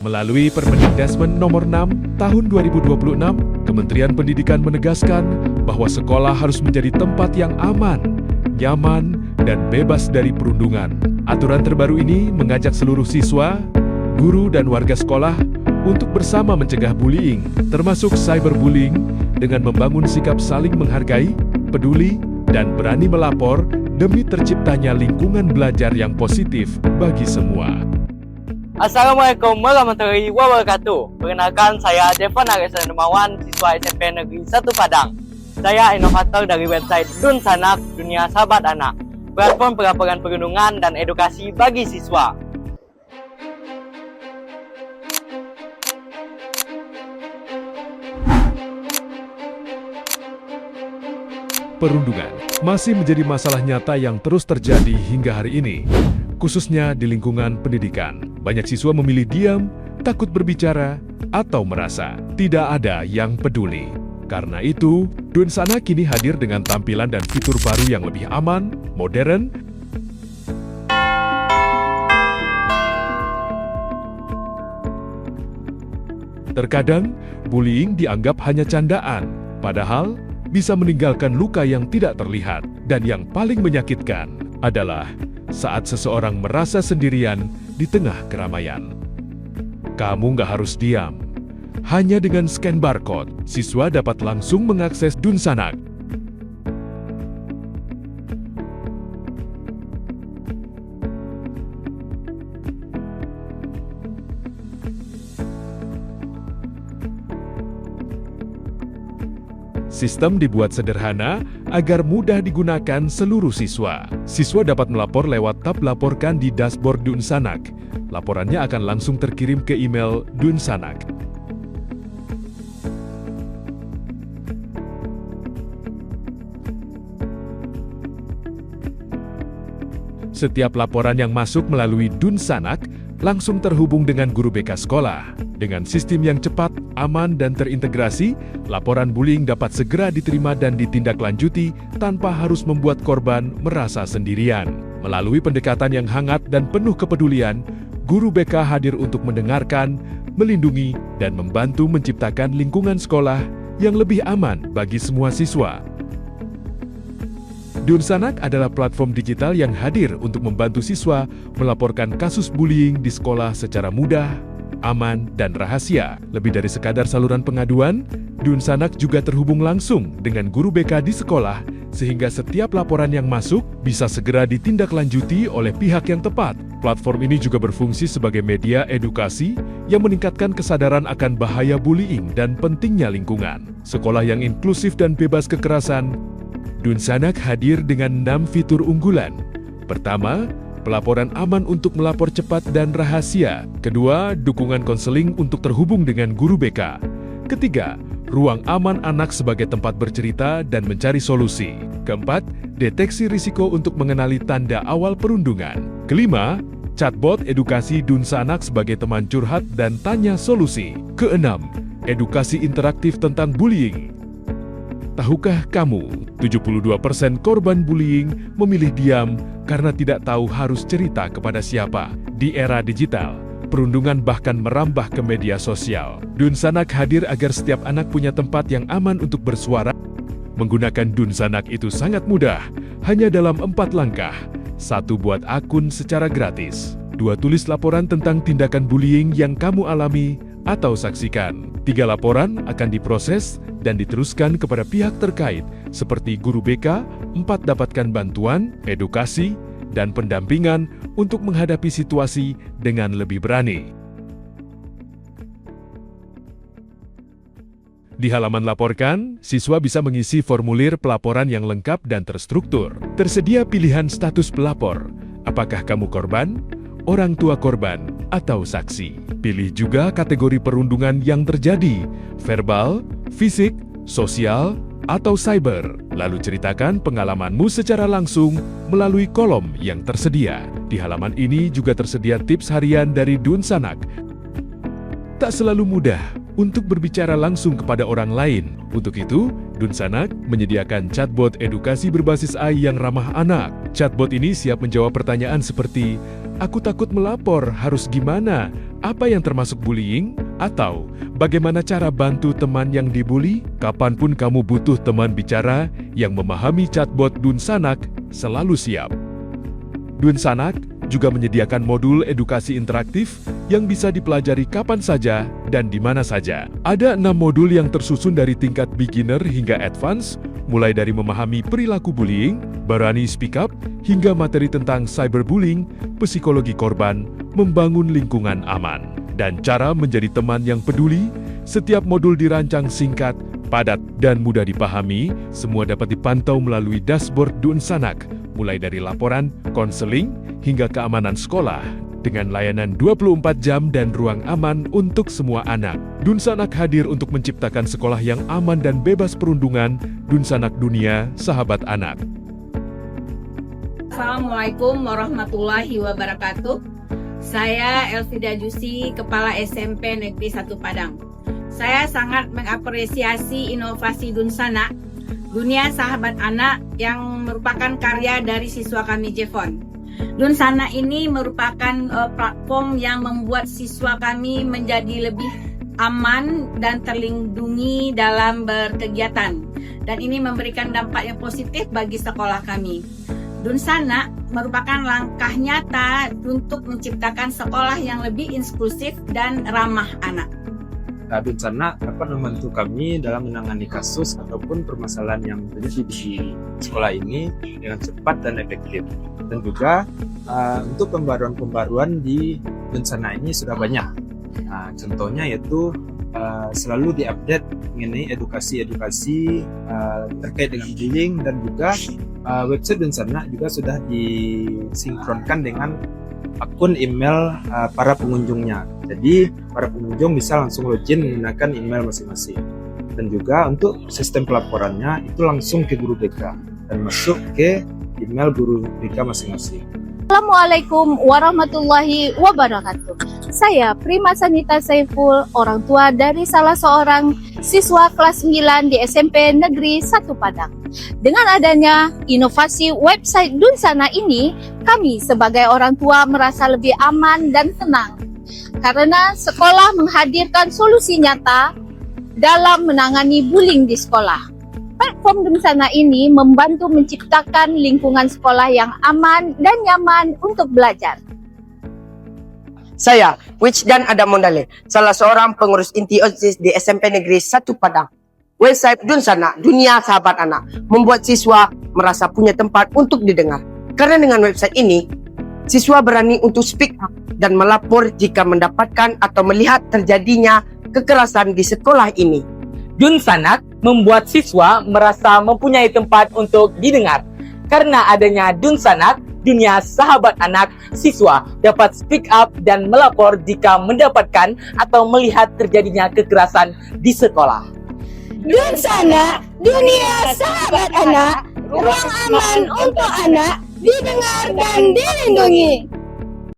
Melalui Permendikbud Nomor 6 Tahun 2026, Kementerian Pendidikan menegaskan bahwa sekolah harus menjadi tempat yang aman, nyaman, dan bebas dari perundungan. Aturan terbaru ini mengajak seluruh siswa, guru, dan warga sekolah untuk bersama mencegah bullying, termasuk cyberbullying, dengan membangun sikap saling menghargai, peduli, dan berani melapor demi terciptanya lingkungan belajar yang positif bagi semua. Assalamualaikum warahmatullahi wabarakatuh. Perkenalkan, saya Devon Aresan Dermawan, siswa SMP Negeri 1 Padang. Saya inovator dari website Dunsanak, Dunia Sahabat Anak, platform pelaporan perlindungan dan edukasi bagi siswa. Perundungan masih menjadi masalah nyata yang terus terjadi hingga hari ini, khususnya di lingkungan pendidikan. Banyak siswa memilih diam, takut berbicara, atau merasa tidak ada yang peduli. Karena itu, Dunsanak kini hadir dengan tampilan dan fitur baru yang lebih aman, modern, terkadang, bullying dianggap hanya candaan, padahal bisa meninggalkan luka yang tidak terlihat. Dan yang paling menyakitkan adalah saat seseorang merasa sendirian di tengah keramaian. Kamu nggak harus diam. Hanya dengan scan barcode, siswa dapat langsung mengakses Dunsanak. Sistem dibuat sederhana agar mudah digunakan seluruh siswa. Siswa dapat melapor lewat tab Laporkan di dashboard Dunsanak. Laporannya akan langsung terkirim ke email Dunsanak. Setiap laporan yang masuk melalui Dunsanak langsung terhubung dengan guru BK sekolah. Dengan sistem yang cepat, aman, dan terintegrasi, laporan bullying dapat segera diterima dan ditindaklanjuti tanpa harus membuat korban merasa sendirian. Melalui pendekatan yang hangat dan penuh kepedulian, guru BK hadir untuk mendengarkan, melindungi, dan membantu menciptakan lingkungan sekolah yang lebih aman bagi semua siswa. Dunsanak adalah platform digital yang hadir untuk membantu siswa melaporkan kasus bullying di sekolah secara mudah, aman, dan rahasia. Lebih dari sekadar saluran pengaduan, Dunsanak juga terhubung langsung dengan guru BK di sekolah, sehingga setiap laporan yang masuk bisa segera ditindaklanjuti oleh pihak yang tepat. Platform ini juga berfungsi sebagai media edukasi yang meningkatkan kesadaran akan bahaya bullying dan pentingnya lingkungan. Sekolah yang inklusif dan bebas kekerasan. Dunsanak hadir dengan 6 fitur unggulan. Pertama, pelaporan aman untuk melapor cepat dan rahasia. Kedua, dukungan konseling untuk terhubung dengan guru BK. Ketiga, ruang aman anak sebagai tempat bercerita dan mencari solusi. Keempat, deteksi risiko untuk mengenali tanda awal perundungan. Kelima, chatbot edukasi Dunsanak sebagai teman curhat dan tanya solusi. Keenam, edukasi interaktif tentang bullying. Tahukah kamu, 72% korban bullying memilih diam karena tidak tahu harus cerita kepada siapa. Di era digital, perundungan bahkan merambah ke media sosial. Dunsanak hadir agar setiap anak punya tempat yang aman untuk bersuara. Menggunakan Dunsanak itu sangat mudah, hanya dalam 4 langkah. 1. Buat akun secara gratis. 2. Tulis laporan tentang tindakan bullying yang kamu alami atau saksikan. 3. Laporan akan diproses dan diteruskan kepada pihak terkait seperti guru BK. 4. Dapatkan bantuan, edukasi, dan pendampingan untuk menghadapi situasi dengan lebih berani. Di halaman Laporkan, siswa bisa mengisi formulir pelaporan yang lengkap dan terstruktur. Tersedia pilihan status pelapor. Apakah kamu korban, orang tua korban, atau saksi? Pilih juga kategori perundungan yang terjadi, verbal, fisik, sosial, atau cyber. Lalu ceritakan pengalamanmu secara langsung melalui kolom yang tersedia. Di halaman ini juga tersedia tips harian dari Dunsanak. Tak selalu mudah untuk berbicara langsung kepada orang lain. Untuk itu, Dunsanak menyediakan chatbot edukasi berbasis AI yang ramah anak. Chatbot ini siap menjawab pertanyaan seperti, Aku takut melapor, harus gimana? Apa yang termasuk bullying? Atau bagaimana cara bantu teman yang dibully? Kapanpun kamu butuh teman bicara yang memahami chatbot Dunsanak, selalu siap. Dunsanak juga menyediakan modul edukasi interaktif yang bisa dipelajari kapan saja dan di mana saja. Ada 6 modul yang tersusun dari tingkat beginner hingga advance, mulai dari memahami perilaku bullying, berani speak up, hingga materi tentang cyberbullying, psikologi korban, membangun lingkungan aman, dan cara menjadi teman yang peduli. Setiap modul dirancang singkat, padat, dan mudah dipahami. Semua dapat dipantau melalui dashboard Dunsanak, mulai dari laporan, konseling, hingga keamanan sekolah, dengan layanan 24 jam dan ruang aman untuk semua anak. Dunsanak hadir untuk menciptakan sekolah yang aman dan bebas perundungan. Dunsanak Dunia, sahabat anak. Assalamualaikum warahmatullahi wabarakatuh. Saya Elvida Jusi, Kepala SMP Negeri 1 Padang. Saya sangat mengapresiasi inovasi Dunsanak, Dunia Sahabat Anak, yang merupakan karya dari siswa kami Jevon. Dunsanak ini merupakan platform yang membuat siswa kami menjadi lebih aman dan terlindungi dalam berkegiatan. Dan ini memberikan dampak yang positif bagi sekolah kami. Dunsanak merupakan langkah nyata untuk menciptakan sekolah yang lebih inklusif dan ramah anak. Dunsanak dapat membantu kami dalam menangani kasus ataupun permasalahan yang terjadi di sekolah ini dengan cepat dan efektif. Dan juga untuk pembaruan-pembaruan di Dunsanak ini sudah banyak. Contohnya yaitu selalu diupdate mengenai edukasi-edukasi terkait dengan bullying, dan juga website Dunsanak juga sudah disinkronkan dengan akun email para pengunjungnya. Jadi para pengunjung bisa langsung login menggunakan email masing-masing. Dan juga untuk sistem pelaporannya itu langsung ke guru BK dan masuk ke email guru BK masing-masing. Assalamualaikum warahmatullahi wabarakatuh. Saya Prima Sanita Saiful, orang tua dari salah seorang siswa kelas 9 di SMP Negeri 1 Padang. Dengan adanya inovasi website Dunsanak ini, kami sebagai orang tua merasa lebih aman dan tenang. Karena sekolah menghadirkan solusi nyata dalam menangani bullying di sekolah. Platform Dunsanak ini membantu menciptakan lingkungan sekolah yang aman dan nyaman untuk belajar. Saya, Wijdan Adam Mondale, salah seorang pengurus inti OSIS di SMP Negeri 1 Padang. Website Dunsanak, Dunia Sahabat Anak, membuat siswa merasa punya tempat untuk didengar. Karena dengan website ini, siswa berani untuk speak up dan melapor jika mendapatkan atau melihat terjadinya kekerasan di sekolah ini. Dunsanak membuat siswa merasa mempunyai tempat untuk didengar. Karena adanya Dunsanak, Dunia Sahabat Anak, siswa dapat speak up dan melapor jika mendapatkan atau melihat terjadinya kekerasan di sekolah. Dunsanak, Dunia Sahabat Anak, ruang aman untuk anak, didengar dan dilindungi.